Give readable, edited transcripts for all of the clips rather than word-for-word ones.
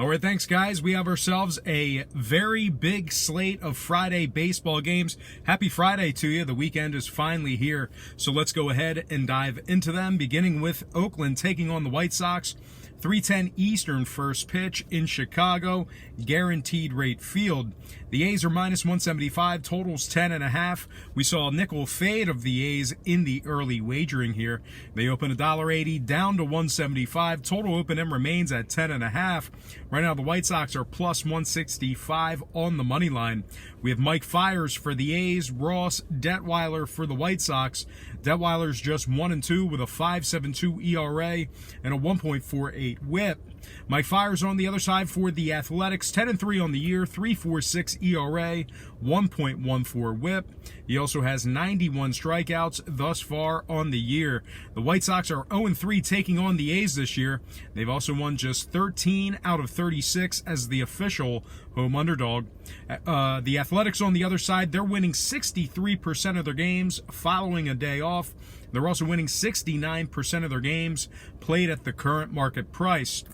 All right, thanks, guys. We have ourselves a very big slate of Friday baseball games. Happy Friday to you. The weekend is finally here. So let's go ahead and dive into them, beginning with Oakland taking on the White Sox. 3:10 Eastern first pitch in Chicago, guaranteed rate field. The A's are minus 175, totals 10.5. We saw a nickel fade of the A's in the early wagering here. They open $1.80 down to 175. Total open M remains at 10.5. Right now the White Sox are plus 165 on the money line. We have Mike Fiers for the A's, Ross Detweiler for the White Sox. Detweiler's just 1-2 with a 5.72 ERA and a 1.48 whip. Mike Fiers on the other side for the Athletics, 10-3 on the year, 3.46 ERA, 1.14 whip. He also has 91 strikeouts thus far on the year. The White Sox are 0-3 taking on the A's this year. They've also won just 13 out of 36 as the official home underdog. The Athletics on the other side, they're winning 63% of their games following a day off. They're also winning 69% of their games played at the current market price.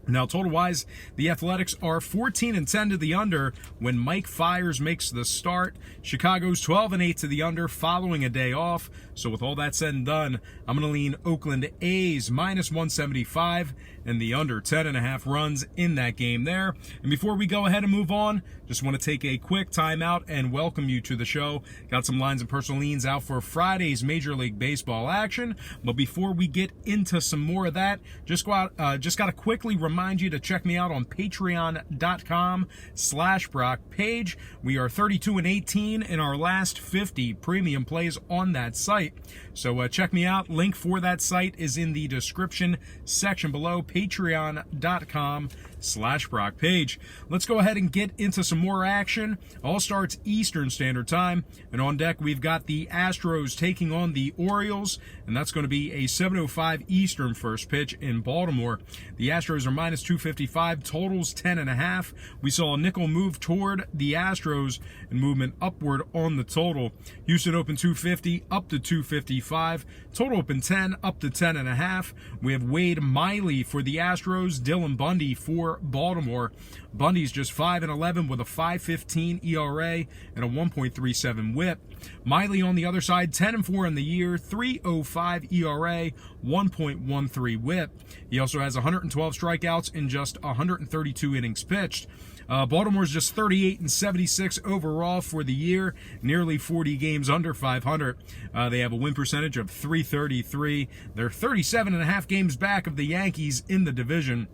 Now, total-wise, the Athletics are 14-10 to the under when Mike Fiers makes the start. Chicago's 12-8 to the under following a day off. So with all that said and done, I'm going to lean Oakland A's minus 175 and the under 10.5 runs in that game there. And before we go ahead and move on, just want to take a quick timeout and welcome you to the show. Got some lines and personal leans out for Friday's Major League Baseball action. But before we get into some more of that, just got to quickly remind you to check me out on patreon.com/Brock Page. We are 32-18 in our last 50 premium plays on that site. So check me out. Link for that site is in the description section below, patreon.com/Brock Page. Let's go ahead and get into some more action. All starts Eastern Standard Time. And on deck, we've got the Astros taking on the Orioles. And that's going to be a 7:05 Eastern first pitch in Baltimore. The Astros are minus 255, totals 10.5. We saw a nickel move toward the Astros and movement upward on the total. Houston opened 250 up to 255. Total open 10 up to 10.5. We have Wade Miley for the Astros, Dylan Bundy for Baltimore. Bundy's just 5-11 with a 5.15 ERA and a 1.37 whip. Miley on the other side, 10-4 in the year, 3.05 ERA, 1.13 whip. He also has 112 strikeouts in just 132 innings pitched. Baltimore's just 38-76 overall for the year, nearly 40 games under 500. They have a win percentage of .333. They're 37.5 games back of the Yankees in the division.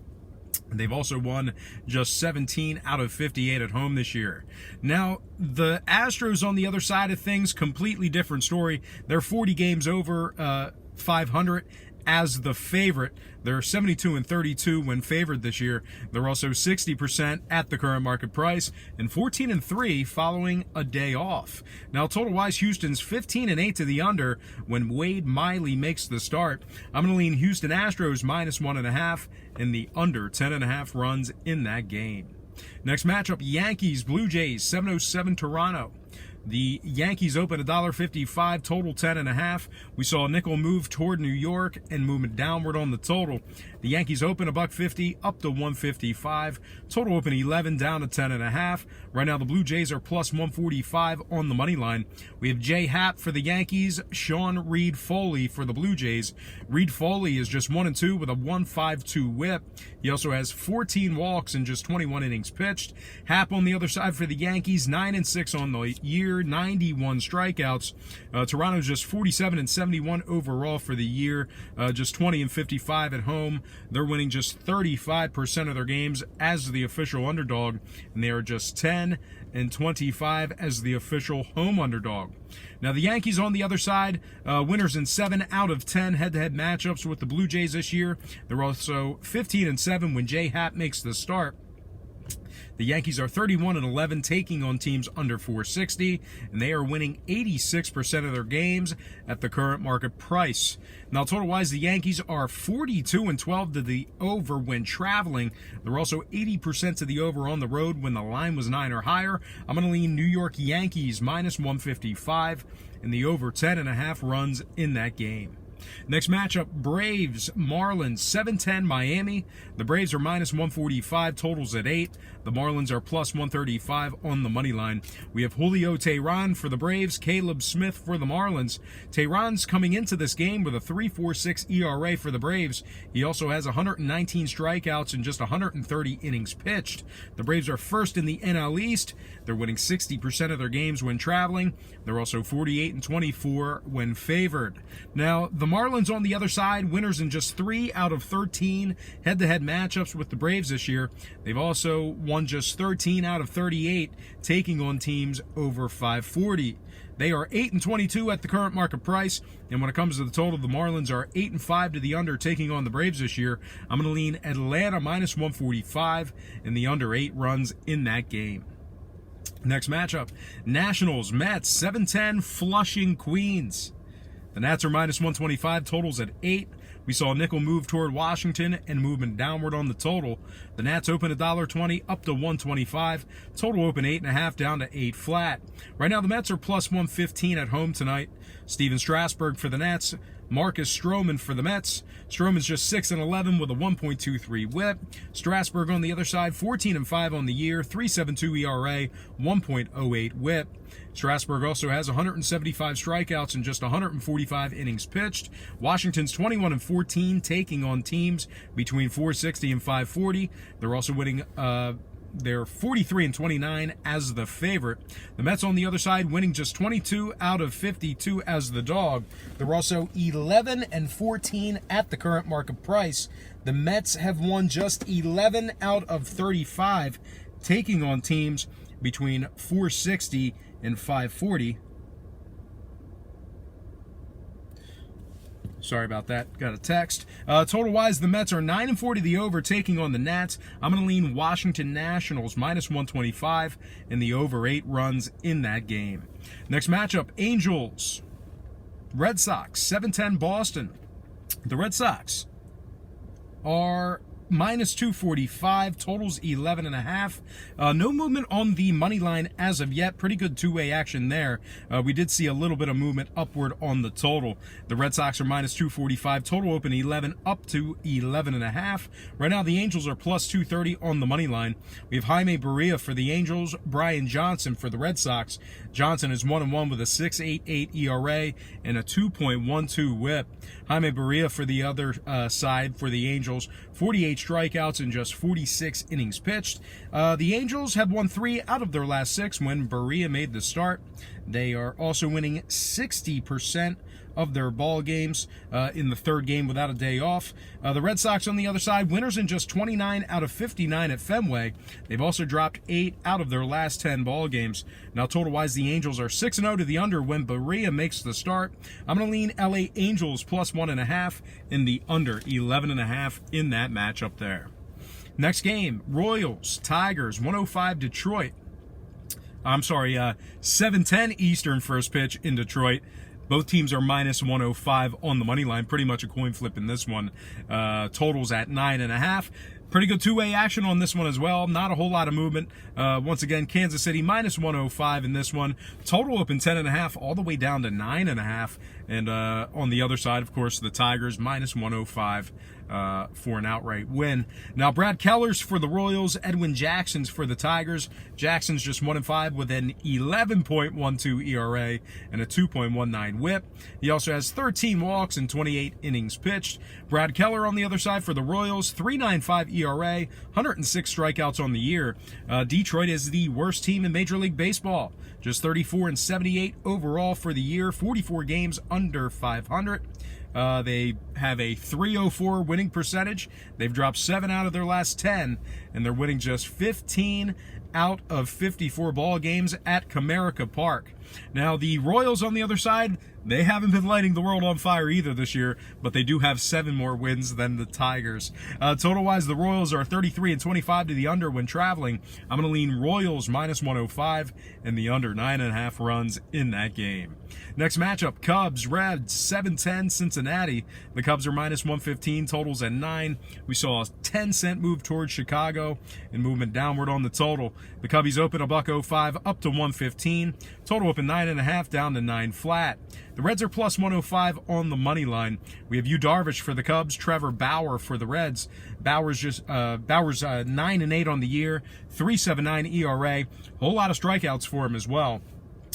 They've also won just 17 out of 58 at home this year. Now, the Astros on the other side of things, completely different story. They're 40 games over 500 as the favorite. They're 72-32 when favored this year. They're also 60% at the current market price and 14-3 following a day off. Now, total-wise, Houston's 15-8 to the under when Wade Miley makes the start. I'm going to lean Houston Astros minus 1.5 and the under 10.5 runs in that game. Next matchup, Yankees Blue Jays, 7:07 Toronto. The Yankees open $1.55, total 10.5. We saw a nickel move toward New York and movement downward on the total. The Yankees open $1.50 up to 155. Total open 11 down to 10.5. Right now the Blue Jays are plus 145 on the money line. We have Jay Happ for the Yankees, Sean Reed Foley for the Blue Jays. Reed Foley is just 1-2 with a 1.52 whip. He also has 14 walks in just 21 innings pitched. Happ on the other side for the Yankees, 9-6 on the year, 91 strikeouts. Toronto's just 47-71 overall for the year, just 20-55 at home. They're winning just 35% of their games as the official underdog, and they are just 10-25 as the official home underdog. Now, the Yankees on the other side, winners in 7 out of 10 head-to-head matchups with the Blue Jays this year. They're also 15-7 when Jay Happ makes the start. The Yankees are 31-11, taking on teams under 460, and they are winning 86% of their games at the current market price. Now, total-wise, the Yankees are 42-12 to the over when traveling. They're also 80% to the over on the road when the line was 9 or higher. I'm going to lean New York Yankees minus 155 and the over 10.5 runs in that game. Next matchup, Braves, Marlins, 7-10 Miami. The Braves are minus 145, totals at 8. The Marlins are plus 135 on the money line. We have Julio Teheran for the Braves, Caleb Smith for the Marlins. Teheran's coming into this game with a 3.46 ERA for the Braves. He also has 119 strikeouts and just 130 innings pitched. The Braves are first in the NL East. They're winning 60% of their games when traveling. They're also 48-24 when favored. Now, the Marlins on the other side, winners in just 3 out of 13 head-to-head matchups with the Braves this year. They've also won just 13 out of 38, taking on teams over 540. They are 8-22 at the current market price, and when it comes to the total, the Marlins are 8-5 to the under, taking on the Braves this year. I'm going to lean Atlanta minus 145 and the under 8 runs in that game. Next matchup, Nationals, Mets, 7-10 Flushing, Queens. The Nats are minus 125, totals at 8. We saw a nickel move toward Washington and movement downward on the total. The Nats open $1.20 up to 125. Total open 8.5 down to 8 flat. Right now the Mets are plus 115 at home tonight. Steven Strasburg for the Nats. Marcus Stroman for the Mets. Stroman's just 6-11 with a 1.23 whip. Strasburg on the other side, 14-5 on the year, 3.72 ERA, 1.08 whip. Strasburg also has 175 strikeouts and just 145 innings pitched. Washington's 21-14, taking on teams between 460 and 540. They're also winning they're 43-29 as the favorite. The Mets on the other side winning just 22 out of 52 as the dog. They're also 11-14 at the current market price. The Mets have won just 11 out of 35, taking on teams between 460 and 540. Sorry about that. Got a text. Total-wise, the Mets are 9-4 to the over, taking on the Nats. I'm going to lean Washington Nationals minus 125 and the over 8 runs in that game. Next matchup, Angels, Red Sox, 7-10 Boston. The Red Sox are minus 245, totals 11.5. No movement on the money line as of yet. Pretty good two-way action there. We did see a little bit of movement upward on the total. The Red Sox are minus 245, total open 11 up to 11.5. Right now the Angels are plus 230 on the money line. We have Jaime Barria for the Angels, Brian Johnson for the Red Sox. Johnson is 1-1 with a 6.88 ERA and a 2.12 whip. Jaime Barria for the other side for the Angels, 48 strikeouts and just 46 innings pitched. The Angels have won 3 out of their last 6 when Barria made the start. They are also winning 60% of their ball games in the third game without a day off. The Red Sox on the other side, winners in just 29 out of 59 at Fenway. They've also dropped 8 out of their last 10 ball games. Now, total-wise, the Angels are 6-0 to the under when Barria makes the start. I'm going to lean LA Angels plus 1.5 in the under 11.5 in that matchup there. Next game, Royals, Tigers, 105 Detroit. 7:10 Eastern first pitch in Detroit. Both teams are minus 105 on the money line. Pretty much a coin flip in this one. Totals at 9.5. Pretty good two-way action on this one as well. Not a whole lot of movement. Once again, Kansas City minus 105 in this one. Total open 10.5 all the way down to 9.5. And on the other side, of course, the Tigers minus 105 for an outright win. Now, Brad Keller's for the Royals, Edwin Jackson's for the Tigers. Jackson's just 1-5 with an 11.12 ERA and a 2.19 whip. He also has 13 walks and 28 innings pitched. Brad Keller on the other side for the Royals, 3.95 ERA, 106 strikeouts on the year. Detroit is the worst team in Major League Baseball. Just 34-78 overall for the year, 44 games under 500. They have a 304 winning percentage. They've dropped 7 out of their last 10, and they're winning just 15 out of 54 ball games at Comerica Park. Now, the Royals on the other side, they haven't been lighting the world on fire either this year, but they do have 7 more wins than the Tigers. Total-wise, the Royals are 33-25 to the under when traveling. I'm going to lean Royals minus 105 and the under 9.5 runs in that game. Next matchup, Cubs, Reds, 7-10 Cincinnati. The Cubs are minus 115, totals at 9. We saw a 10-cent move towards Chicago and movement downward on the total. The Cubbies open $1.05 up to 115. Total open 9.5 down to 9 flat. The Reds are plus 105 on the money line. We have Yu Darvish for the Cubs, Trevor Bauer for the Reds. Bauer's 9-8 on the year, 3.79 ERA. Whole lot of strikeouts for him as well.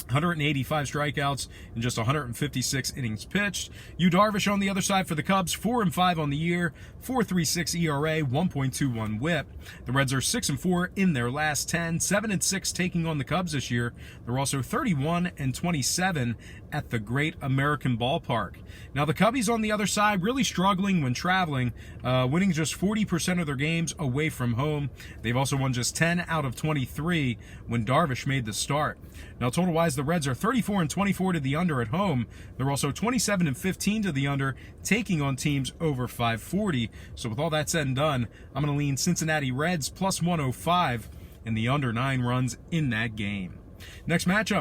185 strikeouts in just 156 innings pitched. Yu Darvish on the other side for the Cubs, 4-5 on the year, 4.36 ERA, 1.21 WHIP. The Reds are 6-4 in their last 10, 7-6 taking on the Cubs this year. They're also 31-27 at the Great American Ballpark. Now the Cubbies on the other side really struggling when traveling, winning just 40% of their games away from home. They've also won just 10 out of 23 when Darvish made the start. Now total-wise, the Reds are 34-24 to the under at home. They're also 27-15 to the under, taking on teams over 540. So with all that said and done, I'm going to lean Cincinnati Reds plus 105 and the under 9 runs in that game. Next matchup.